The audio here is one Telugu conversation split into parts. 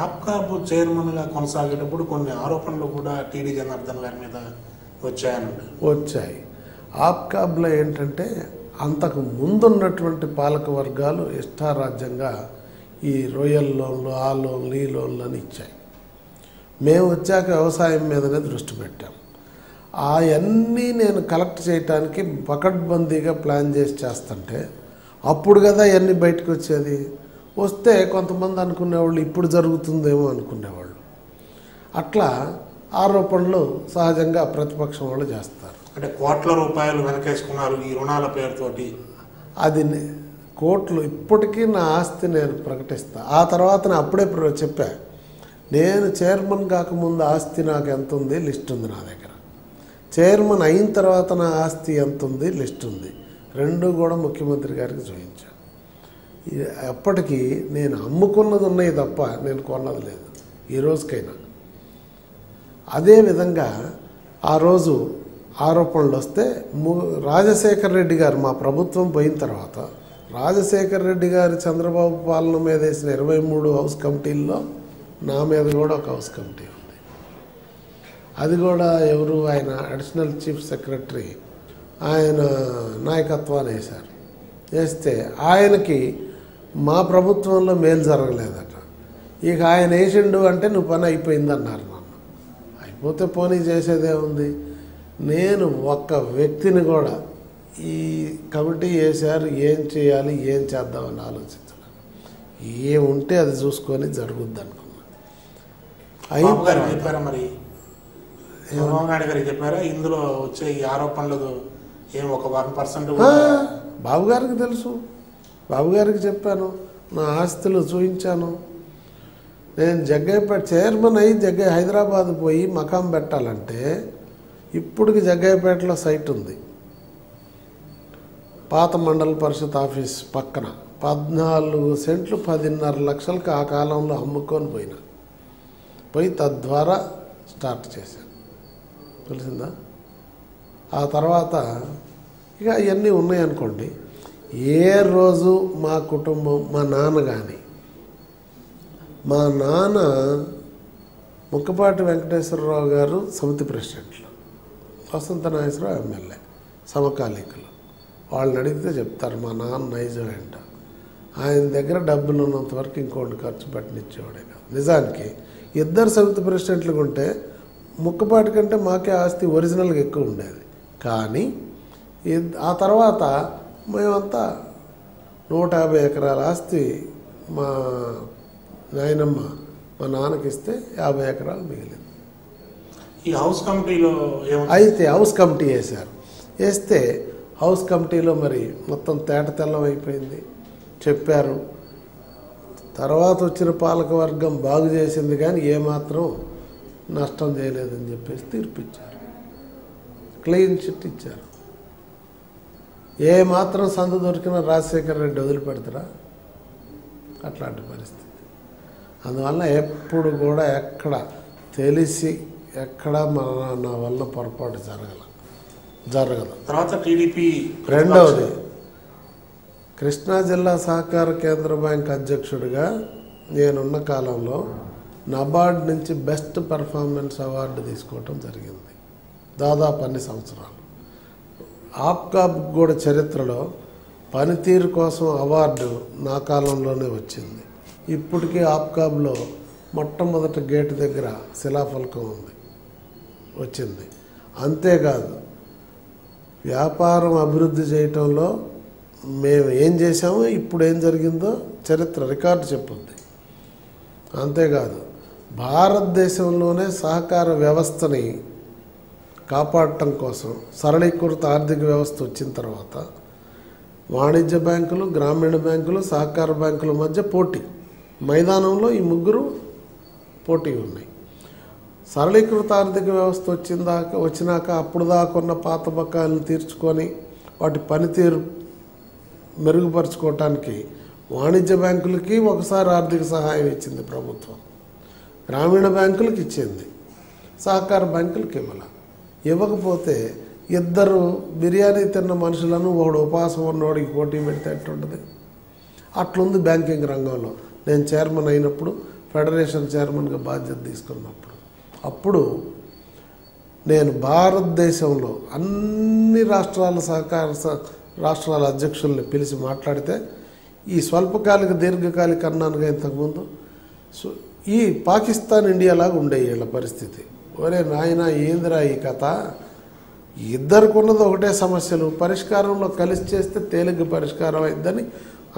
ఆప్కాబ్ చైర్మన్గా కొనసాగేటప్పుడు కొన్ని ఆరోపణలు కూడా టీడీ జనార్దన్ గారి మీద వచ్చాయి. ఆప్కాబ్లో ఏంటంటే అంతకు ముందున్నటువంటి పాలక వర్గాలు ఇష్టారాజ్యంగా ఈ రొయ్యల్ లోన్లు, ఆ లోన్లు, ఈ లోన్లు అని ఇచ్చాయి. మేము వచ్చాక వ్యవసాయం మీదనే దృష్టి పెట్టాం. అవన్నీ నేను కలెక్ట్ చేయటానికి పకడ్బందీగా ప్లాన్ చేస్తుంటే అప్పుడు కదా అవన్నీ బయటకు వచ్చేది. వస్తే కొంతమంది అనుకునేవాళ్ళు ఇప్పుడు జరుగుతుందేమో అనుకునేవాళ్ళు. అట్లా ఆరోపణలు సహజంగా ప్రతిపక్షం వాళ్ళు చేస్తారు. అంటే కోట్ల రూపాయలు వెనకేసుకున్నారు ఈ రుణాల పేరుతోటి. అది కోట్లు ఇప్పటికీ నా ఆస్తి నేను ప్రకటిస్తా. ఆ తర్వాత నేను అప్పుడే చెప్పా, నేను చైర్మన్ కాకముందు ఆస్తి నాకు ఎంత ఉంది లిస్ట్ ఉంది నా దగ్గర. చైర్మన్ అయిన తర్వాత నా ఆస్తి ఎంత ఉంది లిస్ట్ ఉంది. రెండు కూడా ముఖ్యమంత్రి గారికి చూపించాను. అప్పటికి నేను అమ్ముకున్నది ఉన్నాయి తప్ప నేను కొన్నది లేదు ఈ రోజుకైనా. అదేవిధంగా ఆ రోజు ఆరోపణలు వస్తే రాజశేఖర రెడ్డి గారు, మా ప్రభుత్వం పోయిన తర్వాత రాజశేఖర రెడ్డి గారు చంద్రబాబు పాలన మీద వేసిన 23 హౌస్ కమిటీల్లో నా మీద కూడా ఒక హౌస్ కమిటీ ఉంది. అది కూడా ఎవరు, ఆయన అడిషనల్ చీఫ్ సెక్రటరీ ఆయన నాయకత్వాన్ని వేశారు. వేస్తే ఆయనకి మా ప్రభుత్వంలో మేలు జరగలేదట. ఇక ఆయన వేసిండు అంటే నువ్వు పని అయిపోయిందన్నారు. నన్ను అయిపోతే పోనీ చేసేదే ఉంది. నేను ఒక్క వ్యక్తిని కూడా ఈ కమిటీ వేశారు, ఏం చేయాలి, ఏం చేద్దామని ఆలోచించాలి. ఏముంటే అది చూసుకొని జరుగుద్ది అనుకున్నా. చెప్పారా మరి చంద్రబాబు నాయుడు గారికి చెప్పారా ఇందులో వచ్చే ఈ ఆరోపణలు ఏం ఒక 1%? బాబు గారికి తెలుసు, బాబు గారికి చెప్పాను, నా ఆస్తులు చూపించాను. నేను జగ్గయ్యపేట చైర్మన్ అయ్యి హైదరాబాద్ పోయి మకాం పెట్టాలంటే ఇప్పటికి జగ్గయ్యపేటలో సైట్ ఉంది. పాత మండల పరిషత్ ఆఫీస్ పక్కన 14 సెంట్లు 10.5 లక్షలకు ఆ కాలంలో అమ్ముకొని పోయి తద్వారా స్టార్ట్ చేశాను. తెలిసిందా? ఆ తర్వాత ఇక అవన్నీ ఉన్నాయనుకోండి. ఏ రోజు మా కుటుంబం, మా నాన్న కానీ, మా నాన్న ముక్కపాటి వెంకటేశ్వరరావు గారు సమితి ప్రెసిడెంట్లు, వసంత నాగేశ్వరరావు ఎమ్మెల్యే, సమకాలీకులు. వాళ్ళని అడిగితే చెప్తారు మా నాన్న నైజం ఏంట. ఆయన దగ్గర డబ్బులు ఉన్నంత వరకు ఇంకోటి ఖర్చు పెట్టనిచ్చేవాడే కాదు. నిజానికి ఇద్దరు సమితి ప్రెసిడెంట్లుగా ఉంటే ముక్కపాటి కంటే మాకే ఆస్తి ఒరిజినల్గా ఎక్కువ ఉండేది. కానీ ఆ తర్వాత మేమంతా 150 ఎకరాల ఆస్తి మా నాయనమ్మ మా నాన్నకి ఇస్తే 50 ఎకరాలు మిగిలింది. ఈ హౌస్ కమిటీలో అయితే హౌస్ కమిటీ వేశారు. వేస్తే హౌస్ కమిటీలో మరి మొత్తం తెల్లం అయిపోయింది. చెప్పారు. తర్వాత వచ్చిన పాలకవర్గం బాగు చేసింది కానీ ఏమాత్రం నష్టం చేయలేదని చెప్పేసి తీర్పిచ్చారు. క్లీన్ చిట్ ఇచ్చారు. ఏమాత్రం సందు దొరికిన రాజశేఖర రెడ్డి వదిలిపెడతారా? అట్లాంటి పరిస్థితి. అందువల్ల ఎప్పుడు కూడా ఎక్కడ తెలిసి ఎక్కడ నా వల్ల పొరపాటు జరగదు. తర్వాత టీడీపీ రెండవది, కృష్ణా జిల్లా సహకార కేంద్ర బ్యాంక్ అధ్యక్షుడిగా నేనున్న కాలంలో నబార్డ్ నుంచి బెస్ట్ పెర్ఫార్మెన్స్ అవార్డు తీసుకోవటం జరిగింది. దాదాపు అన్ని సంవత్సరాలు. ఆప్కాబ్ కూడా చరిత్రలో పనితీరు కోసం అవార్డు నా కాలంలోనే వచ్చింది. ఇప్పటికీ ఆప్కాబ్లో మొట్టమొదటి గేటు దగ్గర శిలాఫలకం వచ్చింది. అంతేకాదు, వ్యాపారం అభివృద్ధి చేయటంలో మేము ఏం చేసామో ఇప్పుడు ఏం జరిగిందో చరిత్ర రికార్డు చెప్పుద్ది. అంతేకాదు, భారతదేశంలోనే సహకార వ్యవస్థని కాపాడటం కోసం సరళీకృత ఆర్థిక వ్యవస్థ వచ్చిన తర్వాత వాణిజ్య బ్యాంకులు, గ్రామీణ బ్యాంకులు, సహకార బ్యాంకుల మధ్య పోటీ, మైదానంలో ఈ ముగ్గురు పోటీ ఉన్నాయి. సరళీకృత ఆర్థిక వ్యవస్థ వచ్చినాక అప్పుడు దాకున్న పాత బకాయిలను తీర్చుకొని వాటి పనితీరు మెరుగుపరుచుకోవటానికి వాణిజ్య బ్యాంకులకి ఒకసారి ఆర్థిక సహాయం ఇచ్చింది ప్రభుత్వం, గ్రామీణ బ్యాంకులకు ఇచ్చింది, సహకార బ్యాంకులకి ఇవ్వకపోతే ఇద్దరు బిర్యానీ తిన్న మనుషులను ఒకడు ఉపవాసం ఉన్నవాడికి పోటీ పెడితే ఎట్టుంటుంది. అట్లుంది బ్యాంకింగ్ రంగంలో. నేను చైర్మన్ అయినప్పుడు, ఫెడరేషన్ చైర్మన్గా బాధ్యత తీసుకున్నప్పుడు, అప్పుడు నేను భారతదేశంలో అన్ని రాష్ట్రాల అధ్యక్షుల్ని పిలిచి మాట్లాడితే, ఈ స్వల్పకాలిక దీర్ఘకాలిక అన్నానుగా ఇంతకుముందు, ఈ పాకిస్తాన్ ఇండియాలాగా ఉండే వీళ్ళ పరిస్థితి. ఒరే నాయన ఏందిరా ఈ కథ, ఇద్దరికి ఉన్నది ఒకటే సమస్యలు, పరిష్కారంలో కలిసి చేస్తే తేలిగ్గా పరిష్కారం అయిద్దని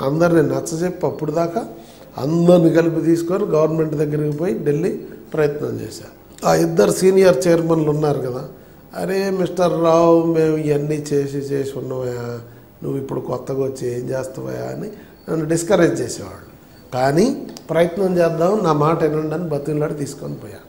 అందరిని నచ్చజెప్పి అప్పుడు దాకా అందరిని కలిపి తీసుకొని గవర్నమెంట్ దగ్గరికి పోయి ఢిల్లీ ప్రయత్నం చేశారు. ఆ ఇద్దరు సీనియర్ చైర్మన్లు ఉన్నారు కదా, అరే మిస్టర్ రావు మేము ఇవన్నీ చేసి ఉన్నావయా, నువ్వు ఇప్పుడు కొత్తగా వచ్చి ఏం చేస్తావయా అని నన్ను డిస్కరేజ్ చేసేవాళ్ళు. కానీ ప్రయత్నం చేద్దాం, నా మాట వినండి అని బతిలాడి తీసుకొని పోయా.